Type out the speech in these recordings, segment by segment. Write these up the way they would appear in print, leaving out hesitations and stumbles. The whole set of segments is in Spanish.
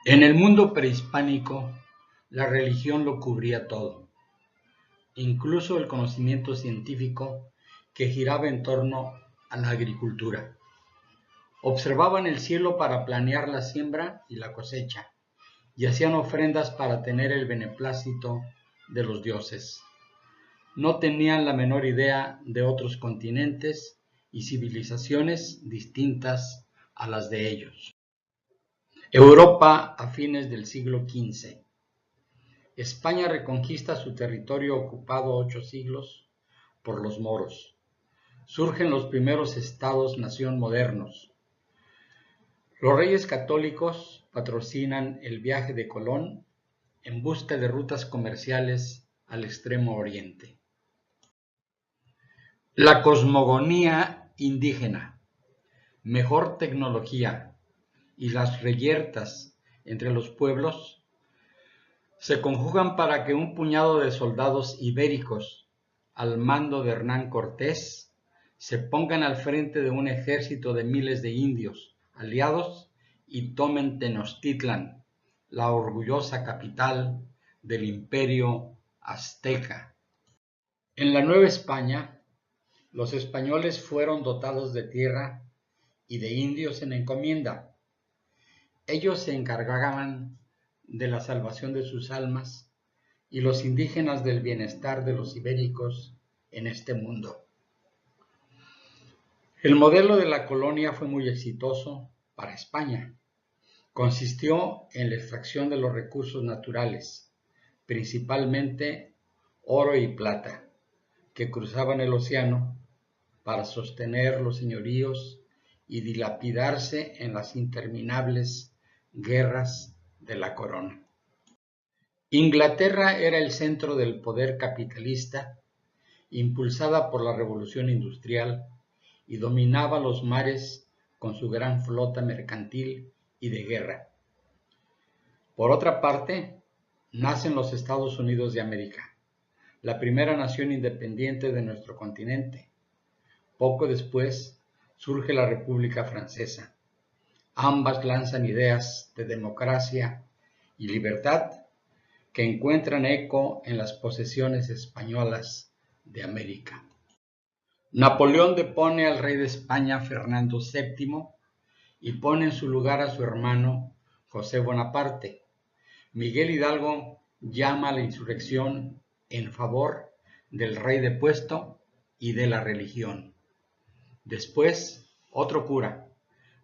En el mundo prehispánico, la religión lo cubría todo, incluso el conocimiento científico que giraba en torno a la agricultura. Observaban el cielo para planear la siembra y la cosecha, y hacían ofrendas para tener el beneplácito de los dioses. No tenían la menor idea de otros continentes y civilizaciones distintas a las de ellos. Europa a fines del siglo XV. España reconquista su territorio ocupado 8 siglos por los moros. Surgen los primeros estados-nación modernos. Los reyes católicos patrocinan el viaje de Colón en busca de rutas comerciales al extremo oriente. La cosmogonía indígena, mejor tecnología y las reyertas entre los pueblos se conjugan para que un puñado de soldados ibéricos al mando de Hernán Cortés se pongan al frente de un ejército de miles de indios aliados y tomen Tenochtitlan, la orgullosa capital del imperio azteca. En la Nueva España, los españoles fueron dotados de tierra y de indios en encomienda. Ellos se encargaban de la salvación de sus almas y los indígenas del bienestar de los ibéricos en este mundo. El modelo de la colonia fue muy exitoso para España. Consistió en la extracción de los recursos naturales, principalmente oro y plata, que cruzaban el océano para sostener los señoríos y dilapidarse en las interminables guerras de la corona. Inglaterra era el centro del poder capitalista, impulsada por la Revolución Industrial, y dominaba los mares con su gran flota mercantil y de guerra. Por otra parte, nacen los Estados Unidos de América, la primera nación independiente de nuestro continente. Poco después surge la República Francesa. Ambas lanzan ideas de democracia y libertad que encuentran eco en las posesiones españolas de América. Napoleón depone al rey de España, Fernando VII, y pone en su lugar a su hermano, José Bonaparte. Miguel Hidalgo llama a la insurrección en favor del rey depuesto y de la religión. Después, otro cura,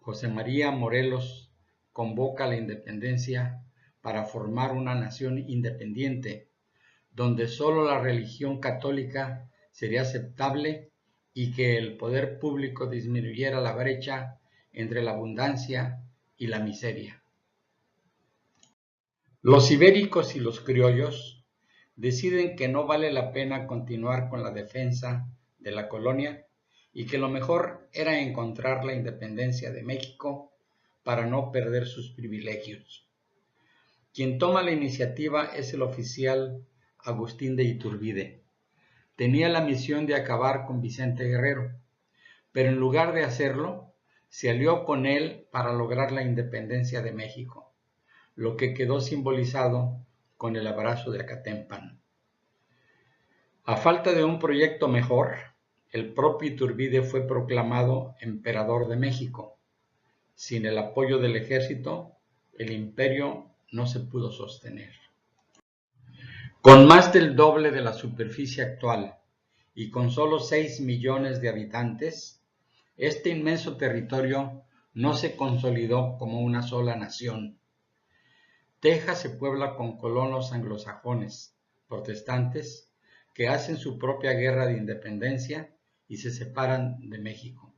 José María Morelos, convoca a la independencia para formar una nación independiente, donde solo la religión católica sería aceptable y que el poder público disminuyera la brecha entre la abundancia y la miseria. Los ibéricos y los criollos deciden que no vale la pena continuar con la defensa de la colonia y que lo mejor era encontrar la independencia de México para no perder sus privilegios. Quien toma la iniciativa es el oficial Agustín de Iturbide. Tenía la misión de acabar con Vicente Guerrero, pero en lugar de hacerlo, se alió con él para lograr la independencia de México, lo que quedó simbolizado con el abrazo de Acatempan. A falta de un proyecto mejor, el propio Iturbide fue proclamado emperador de México. Sin el apoyo del ejército, el imperio no se pudo sostener. Con más del doble de la superficie actual y con solo 6 millones de habitantes, este inmenso territorio no se consolidó como una sola nación. Texas se puebla con colonos anglosajones, protestantes, que hacen su propia guerra de independencia y se separan de México.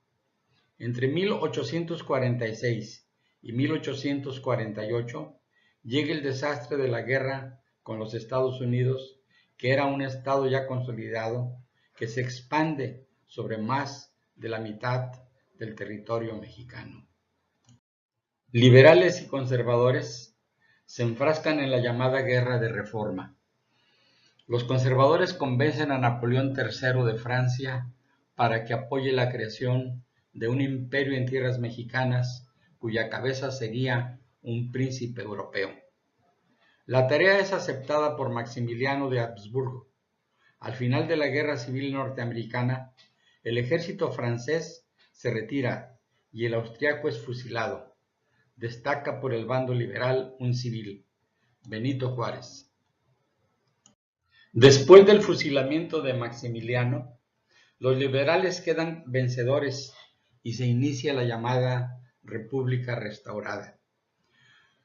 Entre 1846 y 1848 llega el desastre de la guerra con los Estados Unidos, que era un estado ya consolidado, que se expande sobre más de la mitad del territorio mexicano. Liberales y conservadores se enfrascan en la llamada Guerra de Reforma. Los conservadores convencen a Napoleón III de Francia para que apoye la creación de un imperio en tierras mexicanas, cuya cabeza sería un príncipe europeo. La tarea es aceptada por Maximiliano de Habsburgo. Al final de la Guerra Civil Norteamericana, el ejército francés se retira y el austriaco es fusilado. Destaca por el bando liberal un civil, Benito Juárez. Después del fusilamiento de Maximiliano, los liberales quedan vencedores y se inicia la llamada República Restaurada.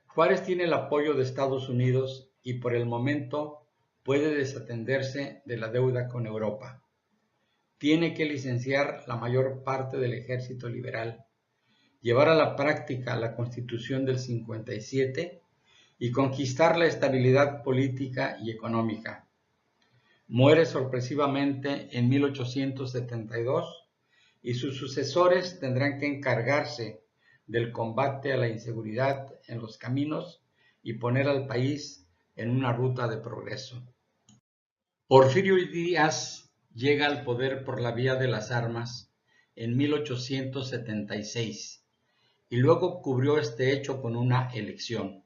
Juárez tiene el apoyo de Estados Unidos y por el momento puede desatenderse de la deuda con Europa. Tiene que licenciar la mayor parte del ejército liberal, llevar a la práctica la Constitución del 57 y conquistar la estabilidad política y económica. Muere sorpresivamente en 1872 y sus sucesores tendrán que encargarse del combate a la inseguridad en los caminos y poner al país en una ruta de progreso. Porfirio Díaz llega al poder por la vía de las armas en 1876 y luego cubrió este hecho con una elección.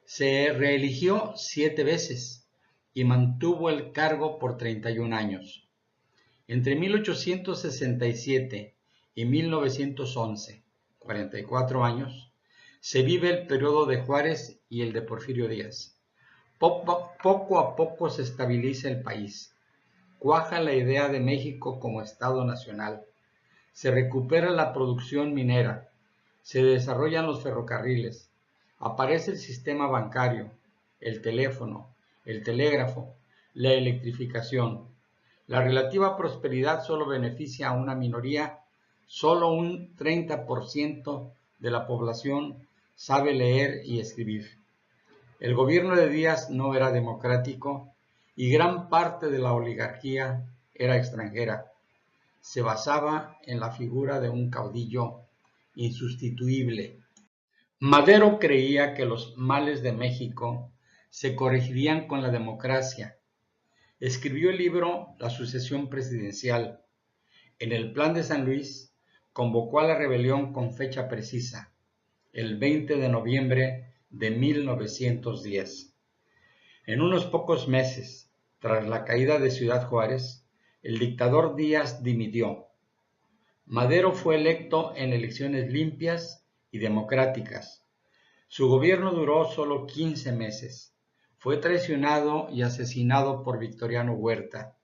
Se reeligió 7 veces y mantuvo el cargo por 31 años. Entre 1867 y 1911, 44 años, se vive el periodo de Juárez y el de Porfirio Díaz. Poco a poco se estabiliza el país. Cuaja la idea de México como Estado nacional. Se recupera la producción minera. Se desarrollan los ferrocarriles. Aparece el sistema bancario, el teléfono, el telégrafo, la electrificación. La relativa prosperidad solo beneficia a una minoría. Solo un 30% de la población sabe leer y escribir. El gobierno de Díaz no era democrático y gran parte de la oligarquía era extranjera. Se basaba en la figura de un caudillo insustituible. Madero creía que los males de México se corregirían con la democracia. Escribió el libro La sucesión presidencial. En el Plan de San Luis convocó a la rebelión con fecha precisa, el 20 de noviembre de 1910. En unos pocos meses, tras la caída de Ciudad Juárez, el dictador Díaz dimitió. Madero fue electo en elecciones limpias y democráticas. Su gobierno duró solo 15 meses. Fue traicionado y asesinado por Victoriano Huerta.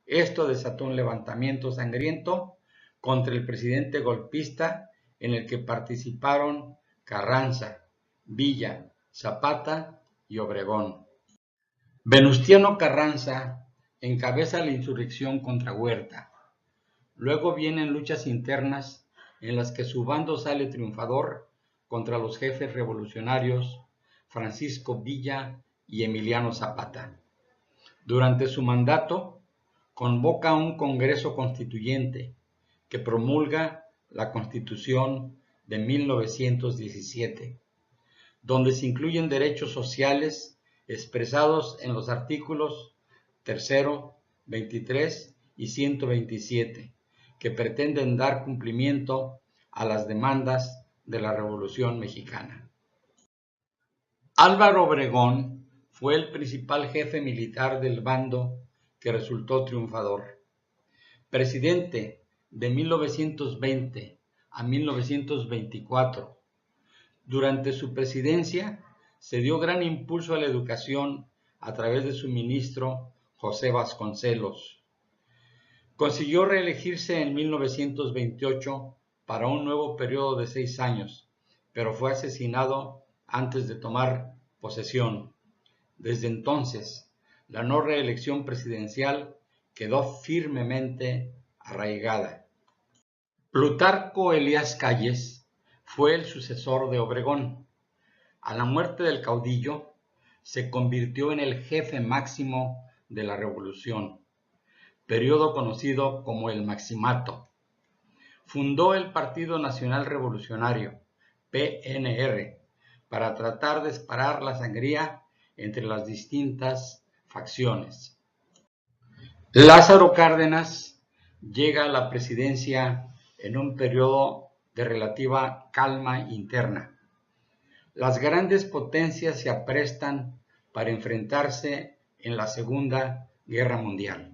Esto desató un levantamiento sangriento contra el presidente golpista en el que participaron Carranza, Villa, Zapata y Obregón. Venustiano Carranza encabeza la insurrección contra Huerta. Luego vienen luchas internas en las que su bando sale triunfador contra los jefes revolucionarios Francisco Villa y Emiliano Zapata. Durante su mandato, convoca un Congreso Constituyente que promulga la Constitución de 1917, donde se incluyen derechos sociales expresados en los artículos 3, 23 y 127, que pretenden dar cumplimiento a las demandas de la Revolución Mexicana. Álvaro Obregón fue el principal jefe militar del bando que resultó triunfador. Presidente de 1920 a 1924. Durante su presidencia se dio gran impulso a la educación a través de su ministro José Vasconcelos. Consiguió reelegirse en 1928 para un nuevo periodo de 6 años, pero fue asesinado antes de tomar posesión. Desde entonces, la no reelección presidencial quedó firmemente arraigada. Plutarco Elías Calles fue el sucesor de Obregón. A la muerte del caudillo, se convirtió en el jefe máximo de la revolución, periodo conocido como el Maximato. Fundó el Partido Nacional Revolucionario, PNR, para tratar de parar la sangría entre las distintas facciones. Lázaro Cárdenas llega a la presidencia en un periodo de relativa calma interna. Las grandes potencias se aprestan para enfrentarse en la Segunda Guerra Mundial.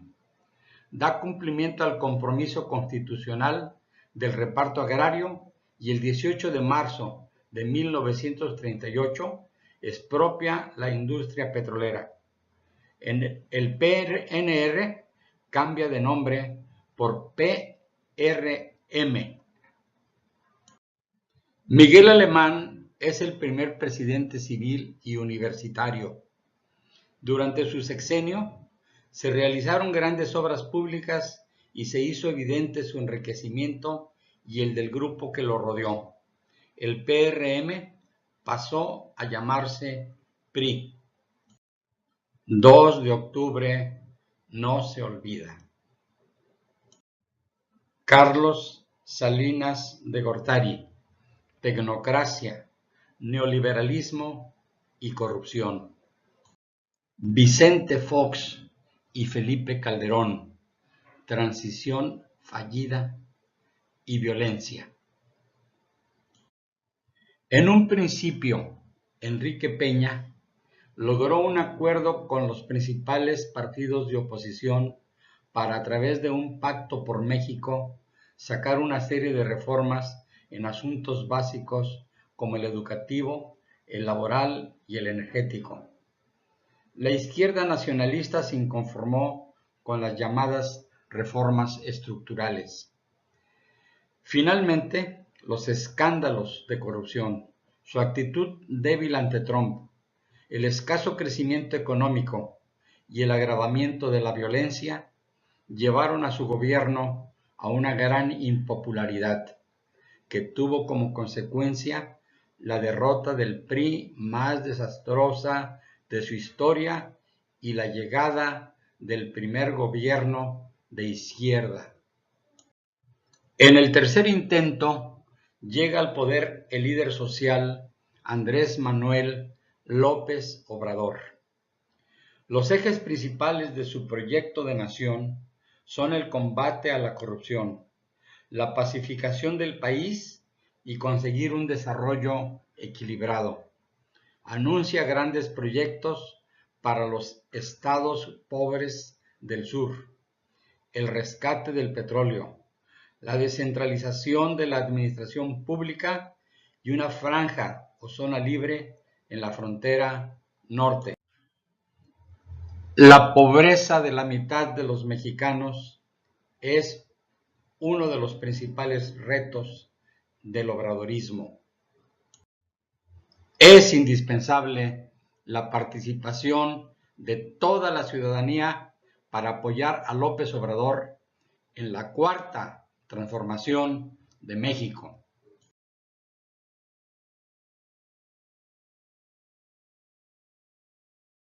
Da cumplimiento al compromiso constitucional del reparto agrario y el 18 de marzo de 1938 expropia la industria petrolera. El PNR cambia de nombre por PRM. Miguel Alemán es el primer presidente civil y universitario. Durante su sexenio se realizaron grandes obras públicas y se hizo evidente su enriquecimiento y el del grupo que lo rodeó. El PRM pasó a llamarse PRI. 2 de octubre no se olvida. Carlos Salinas de Gortari, tecnocracia, neoliberalismo y corrupción. Vicente Fox y Felipe Calderón, transición fallida y violencia. En un principio, Enrique Peña logró un acuerdo con los principales partidos de oposición para, a través de un pacto por México, sacar una serie de reformas en asuntos básicos como el educativo, el laboral y el energético. La izquierda nacionalista se inconformó con las llamadas reformas estructurales. Finalmente, los escándalos de corrupción, su actitud débil ante Trump, el escaso crecimiento económico y el agravamiento de la violencia llevaron a su gobierno a una gran impopularidad, que tuvo como consecuencia la derrota del PRI más desastrosa de su historia y la llegada del primer gobierno de izquierda. En el tercer intento llega al poder el líder social Andrés Manuel López Obrador. Los ejes principales de su proyecto de nación son el combate a la corrupción, la pacificación del país y conseguir un desarrollo equilibrado. Anuncia grandes proyectos para los estados pobres del sur, el rescate del petróleo, la descentralización de la administración pública y una franja o zona libre en la frontera norte. La pobreza de la mitad de los mexicanos es uno de los principales retos del obradorismo. Es indispensable la participación de toda la ciudadanía para apoyar a López Obrador en la cuarta transformación de México.